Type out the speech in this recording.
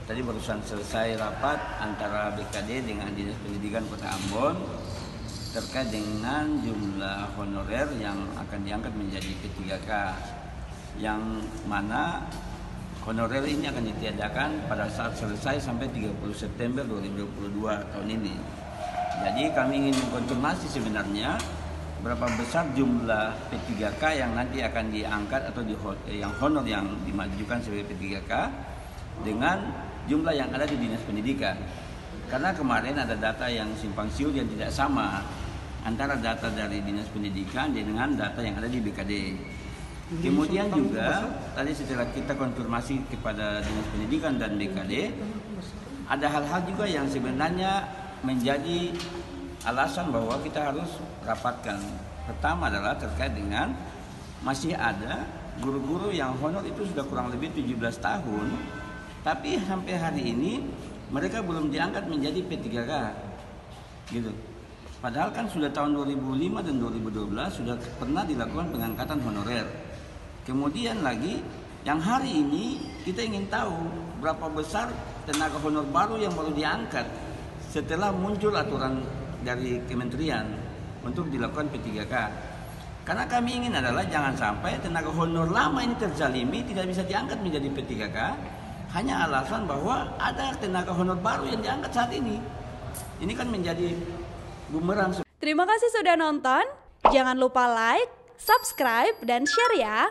Tadi barusan selesai rapat antara BKD dengan Dinas Pendidikan Kota Ambon terkait dengan jumlah honorer yang akan diangkat menjadi P3K, yang mana honorer ini akan ditiadakan pada saat selesai sampai 30 September 2022 tahun ini. Jadi kami ingin mengkonfirmasi sebenarnya berapa besar jumlah P3K yang nanti akan diangkat atau yang honor yang dimajukan sebagai P3K dengan jumlah yang ada di Dinas Pendidikan. Karena kemarin ada data yang simpang siur yang tidak sama antara data dari Dinas Pendidikan dengan data yang ada di BKD. Kemudian juga tadi setelah kita konfirmasi kepada Dinas Pendidikan dan BKD, ada hal-hal juga yang sebenarnya menjadi alasan bahwa kita harus rapatkan. Pertama adalah terkait dengan masih ada guru-guru yang honor itu sudah kurang lebih 17 tahun, tapi sampai hari ini mereka belum diangkat menjadi P3K, gitu. Padahal kan sudah tahun 2005 dan 2012 sudah pernah dilakukan pengangkatan honorer. Kemudian lagi yang hari ini kita ingin tahu berapa besar tenaga honor baru yang baru diangkat setelah muncul aturan dari kementerian untuk dilakukan P3K. Karena kami ingin adalah jangan sampai tenaga honor lama ini terzalimi tidak bisa diangkat menjadi P3K hanya alasan bahwa ada tenaga honor baru yang diangkat saat ini. Ini kan menjadi bumerang. Terima kasih sudah nonton. Jangan lupa like, subscribe, dan share ya.